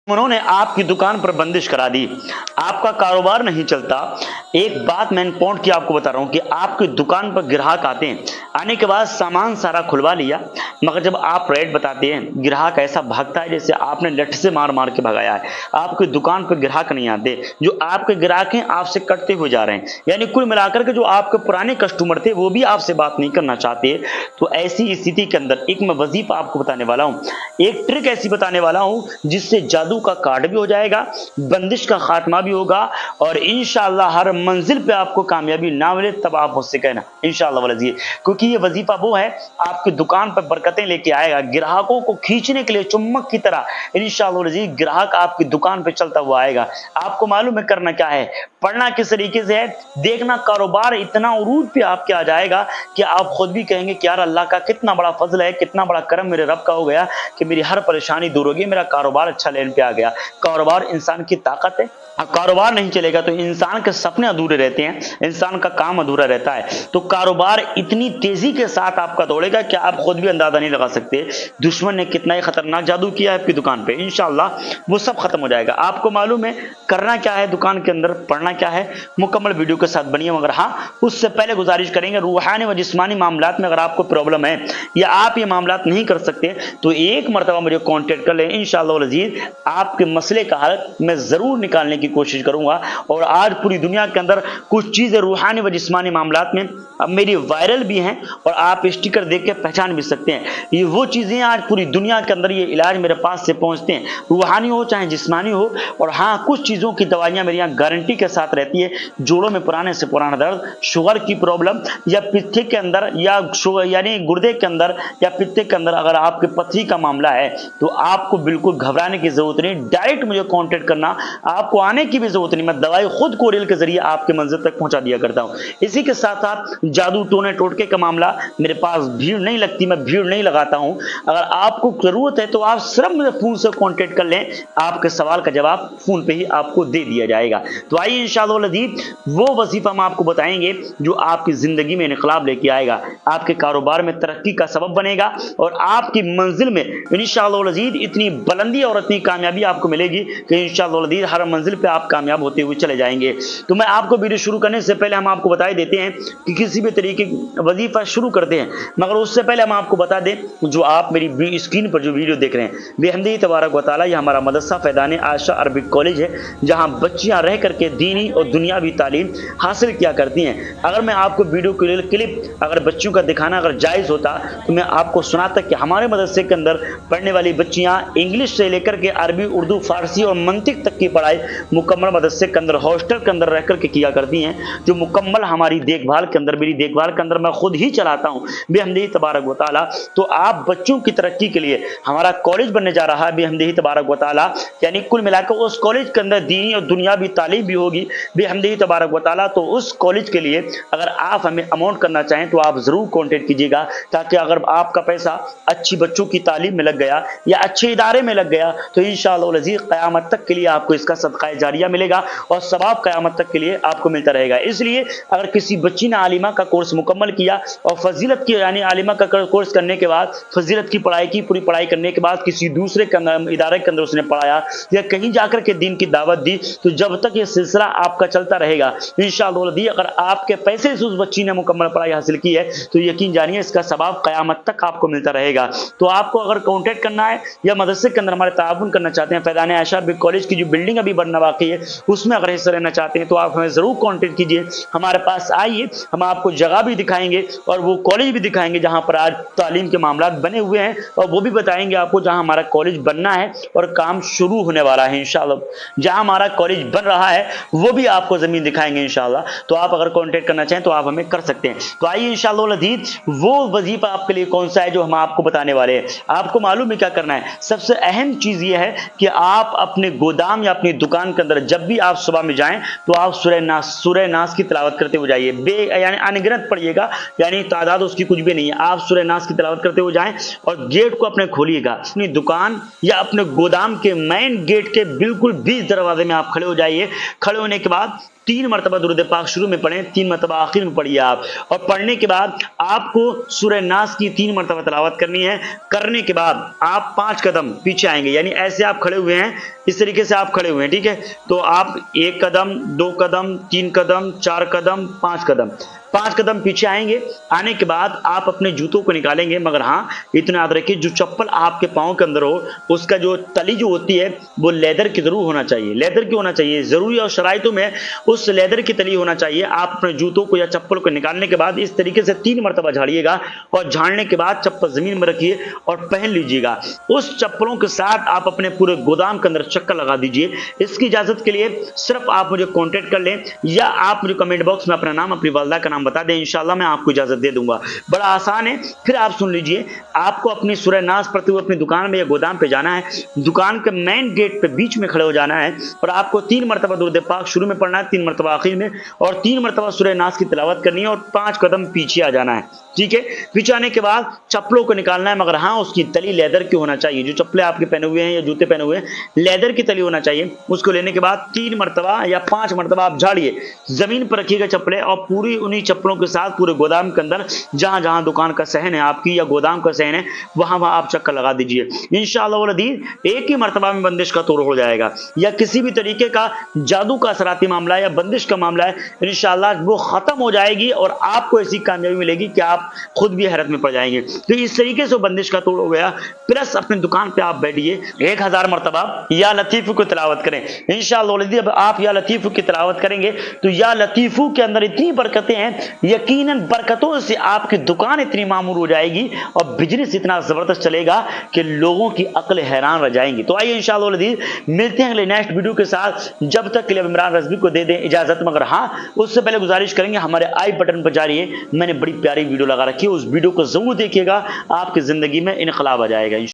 उन्होंने आपकी दुकान पर बंदिश करा दी, आपका कारोबार नहीं चलता। एक बात मैं पॉइंट की आपको बता रहा हूं कि आपकी दुकान पर ग्राहक आते हैं, आने के बाद सामान सारा खुलवा लिया, मगर जब आप रेट बताते हैं ग्राहक ऐसा भागता है जैसे आपने लठ से मार मार के भगाया है। आपकी दुकान पर ग्राहक नहीं आते, जो आपके ग्राहक हैं आपसे कटते हुए जा रहे हैं, यानी कुल मिलाकर के जो आपके पुराने कस्टमर थे वो भी आपसे बात नहीं करना चाहते। तो ऐसी स्थिति के अंदर एक मैं वजीफा आपको बताने वाला हूं, एक ट्रिक ऐसी बताने वाला हूं जिससे जादू का कार्ड भी हो जाएगा, बंदिश का खात्मा भी होगा और इंशाअल्लाह हर मंजिल पे आपको कामयाबी ना मिले तब आप मुझसे कहना इंशाअल्लाह वलजी, क्योंकि ये वजीफा वो है आपकी दुकान पर बरकतें लेके आएगा, ग्राहकों को खींचने के लिए चुम्बक की तरह इंशाअल्लाह वलजी ग्राहक आपकी दुकान पे चलता हुआ आएगा। आपको मालूम है करना क्या है, पढ़ना किस तरीके से है, देखना कारोबार इतना उरूज पे आपके आ जाएगा कि आप खुद भी कहेंगे कि यार अल्लाह का कितना बड़ा फजल है, कितना बड़ा करम मेरे रब का हो गया कि मेरी हर परेशानी दूर होगी, मेरा कारोबार अच्छा लेन पे आ गया। कारोबार इंसान की ताकत है, कारोबार नहीं चलेगा तो इंसान के सपने अधूरे रहते हैं, इंसान का काम अधूरा रहता है। तो कारोबार इतनी तेजी के साथ आपका दौड़ेगा कि आप खुद भी अंदाजा नहीं लगा सकते दुश्मन ने कितना ही खतरनाक जादू किया है आपकी दुकान पे। इंशाअल्लाह वो सब खत्म हो जाएगा। आपको मालूम है करना क्या है, दुकान के अंदर पढ़ना क्या है, मुकम्मल वीडियो के साथ बनिए। मगर हाँ, उससे पहले गुजारिश करेंगे रूहानी व जिस्मानी मामलात में अगर आपको प्रॉब्लम है या आप ये मामलात नहीं कर सकते तो एक मरतबा मुझे कॉन्टेक्ट कर लें, इंशाअल्लाह अज़ीज़ आपके मसले का हल मैं जरूर निकालने की कोशिश करूंगा। और आज पूरी दुनिया के अंदर कुछ चीजें रूहानी व जिस्मानी मामलात में अब मेरी वायरल भी हैं और आप स्टिकर देख के पहचान भी सकते हैं। ये वो चीजें आज पूरी दुनिया के अंदर ये इलाज मेरे पास से पहुंचते हैं, रूहानी हो चाहे जिस्मानी हो। और हाँ, कुछ चीजों की दवाइयां मेरे यहाँ गारंटी के साथ रहती है। जोड़ों में पुराने से पुराना दर्द, शुगर की प्रॉब्लम या पित्ते के अंदर या यानी गुर्दे के अंदर या पित्ते के अंदर अगर आपके पथरी का मामला है तो आपको बिल्कुल घबराने की जरूरत नहीं, डायरेक्ट मुझे कॉन्टेक्ट करना, आपको आने की भी जरूरत नहीं। मैं दवाई खुद कोरियर के जरिए आपके मंजिल तक पहुंचा दिया करता हूं। इसी के साथ साथ जादू टोने टोटके का मामला मेरे पास भीड़ नहीं लगती, मैं भीड़ नहीं लगाता हूं। अगर आपको जरूरत है तो आप सिर्फ मुझे फोन से कांटेक्ट कर लें, आपके सवाल का जवाब फोन पे ही आपको दे दिया जाएगा। तो आइए इंशाअल्लाह अज़ीज़ वो वजीफा हम आपको बताएंगे जो आपकी जिंदगी में इनकलाब लेके आएगा, आपके कारोबार में तरक्की का सबब बनेगा और आपकी मंजिल में इंशाअल्लाह अज़ीज़ इतनी बुलंदी और इतनी कामयाबी आपको मिलेगी कि इंशाअल्लाह अज़ीज़ हर मंजिल पे आप कामयाब होते हुए चले जाएंगे। तो मैं आपको वीडियो शुरू करने से पहले हम आपको बता देते हैं कि किसी भी तरीके वजीफा शुरू करते हैं, मगर उससे पहले हम आपको बता दें जो आप मेरी स्क्रीन पर जो वीडियो देख रहे हैं बेहमदी तबारक व तआला ये हमारा मदरसा फैज़ान आयशा अरबिक कॉलेज है, जहां बच्चियां रह करके दीनी और दुनियावी तालीम हासिल किया करती हैं। अगर मैं आपको वीडियो क्लिप अगर बच्चों का दिखाना अगर जायज़ होता तो मैं आपको सुनाता कि हमारे मदरसे के अंदर पढ़ने वाली बच्चियां इंग्लिश से लेकर के अरबी, उर्दू, फारसी और मंतिक तक की पढ़ाई मुकम्मल मदरसे के अंदर हॉस्टल के अंदर रह करके किया करती हैं, जो मुकम्मल हमारी देखभाल के अंदर, मेरी देखभाल के अंदर मैं खुद ही चलाता हूं बेहमदी तबारक व तआला। तो आप बच्चों की तरक्की के लिए हमारा कॉलेज बनने जा रहा है बेहमदी तबारक व तआला, यानी कुल मिलाकर उस कॉलेज के अंदर दीनी और दुनियावी तालीम भी होगी बेहमदी तबारक व तआला। तो उस कॉलेज के लिए अगर आप हमें अमाउंट करना चाहें तो आप जरूर कॉन्टेक्ट कीजिएगा, ताकि अगर आपका पैसा अच्छी बच्चों की तालीम में लग गया या अच्छे इदारे में लग गया तो इंशाअल्लाह अज़ीज़ क़यामत तक के लिए आपको इसका सदका जारिया मिलेगा और सवाब क़यामत तक के लिए आपको मिलता रहेगा। इसलिए अगर किसी बच्ची ने आलिमा का कोर्स मुकम्मल किया और फजीलत की यानी आलिमा का कोर्स करने के बाद फजीलत की पढ़ाई की, पूरी पढ़ाई करने के बाद किसी दूसरे इदारे के अंदर उसने पढ़ाया या कहीं जाकर के दीन की दावत दी, तो जब तक ये सिलसिला आपका चलता रहेगा इंशाअल्लाह अज़ीज़ अगर आपके पैसे से उस बच्ची ने मुकम्मल पढ़ाई हासिल की है तो यकीन जानिए इसका सवाब क़यामत तक आपको मिलता रहेगा। तो आपको अगर कॉन्टेक्ट करना है या मदरसे के अंदर हमारे ताउन करना चाहते हैं, फैज़ान आयशा अरबिक कॉलेज की जो बिल्डिंग अभी बनना बाकी है उसमें अगर हिस्सा लेना चाहते हैं तो आप हमें जरूर कॉन्टेक्ट कीजिए, हमारे पास आइए, हम आपको जगह भी दिखाएंगे और वो कॉलेज भी दिखाएंगे जहां पर आज तालीम के मामला बने हुए हैं, और वो भी बताएंगे आपको जहां हमारा कॉलेज बनना है और काम शुरू होने वाला है इंशाअल्लाह। जहां हमारा कॉलेज बन रहा है वो भी आपको जमीन दिखाएंगे इंशाअल्लाह। तो आप अगर कॉन्टेक्ट करना चाहें तो आप हमें कर सकते हैं। तो आइए इंशाअल्लाह अज़ीज़ वो वजीफा आपके लिए कौन सा है जो हम आपको बताने वाले हैं। आपको मालूम है क्या करना है, सबसे अहम चीज ये है कि आप अपने गोदाम या अपनी दुकान के अंदर जब भी आप सुबह में जाएं तो आप सूरह नास की तिलावत करते हुए जाइए, यानी अनगिनत पढ़िएगा, यानी तादाद उसकी कुछ भी नहीं है। आप सूरह नास की तिलावत करते हुए जाएं और गेट को अपने खोलिएगा, अपनी दुकान या अपने गोदाम के मेन गेट के बिल्कुल बीच दरवाजे में आप खड़े हो जाइए। खड़े होने के बाद 3 मरतबा दुरूद पाक शुरू में पढ़ें, 3 मरतबा आखिर में पढ़िए आप। और पढ़ने के बाद आपको सूरह नास की 3 मरतबा तिलावत करनी है। करने के बाद आप 5 कदम पीछे आएंगे, यानी ऐसे आप खड़े हुए हैं, इस तरीके से आप खड़े हुए हैं, ठीक है। तो आप 1 कदम, 2 कदम, 3 कदम, 4 कदम, 5 कदम, 5 कदम पीछे आएंगे। आने के बाद आप अपने जूतों को निकालेंगे, मगर हाँ इतना याद रखिए जो चप्पल आपके पाँव के अंदर हो उसका जो तली जो होती है वो लेदर की जरूर होना चाहिए। लेदर की होना चाहिए, जरूरी और शराइतों में उस लेदर की तली होना चाहिए। आप अपने जूतों को या चप्पल को निकालने के बाद इस तरीके से 3 मरतबा झाड़िएगा और झाड़ने के बाद चप्पल जमीन में रखिए और पहन लीजिएगा। उस चप्पलों के साथ आप अपने पूरे गोदाम के अंदर चक्कर लगा दीजिए। इसकी इजाजत के लिए सिर्फ आप मुझे कॉन्टेक्ट कर लें या आप मुझे कमेंट बॉक्स में अपना नाम, अपनी वालदा का नाम बता दें, इंशाल्लाह मैं आपको इजाजत दे दूंगा। बड़ा आसान है। फिर आप सुन लीजिए, आपको अपनी सूरह नास पढ़ते हुए अपनी दुकान में या गोदाम पे जाना है। दुकान के मेन गेट पे बीच में खड़े हो जाना है और आपको 3 मरतबा दुरूद पाक शुरू में पढ़ना है, 3 मरतबा आखिर में, और 3 मरतबा सूरह नास की तिलावत करनी है और 5 कदम पीछे आ जाना है, ठीक है। पीछे आने के बाद चप्पलों को निकालना है, मगर हाँ उसकी तली लेदर की होना चाहिए। जो चप्पलें आपके पहने हुए हैं या जूते पहने हुए हैं, लेदर की तली होना चाहिए। उसको लेने के बाद 3 मरतबा या 5 मरतबा आप झाड़िए, जमीन पर रखिएगा चप्पलें और पूरी उन्हीं चप्पलों के साथ पूरे गोदाम के अंदर जहां जहां दुकान का सहन है आपकी या गोदाम का सहन है वहां वहां आप चक्कर लगा दीजिए। इंशाअल्लाह वल अज़ीज़ एक ही मरतबा में बंदिश का तोड़ हो जाएगा। या किसी भी तरीके का जादू का असराती मामला है या बंदिश का मामला है, इंशाअल्लाह वो खत्म हो जाएगी और आपको ऐसी कामयाबी मिलेगी कि आप खुद भी हैरत में पड़ जाएंगे। तो इस तरीके से बंदिश का तोड़ हो गया। प्लस अपनी दुकान पे आप बैठिए, 1000 मरतबा या लतीफ़ को तिलावत करें। इंशाअल्लाह वल अज़ीज़ अब आप या लतीफ़ की तिलावत करेंगे तो या लतीफ़ के अंदर इतनी बरकतें हैं, यकीनन बरकतों से आपकी दुकान इतनी मामूर हो जाएगी और बिजनेस इतना जबरदस्त चलेगा कि लोगों की अक्ल हैरान रह जाएंगी। तो आइए इंशाअल्लाह वल अज़ीज़ मिलते हैं अगले नेक्स्ट वीडियो के साथ। जब तक के लिए इमरान रज़वी को दे दें इजाजत, मगर हाँ उससे पहले गुजारिश करेंगे हमारे आई बटन पर जा रही है, मैंने बड़ी प्यारी वीडियो लगा रखी है, उस वीडियो को जरूर देखिएगा, आपकी जिंदगी में इनकलाब आ जाएगा।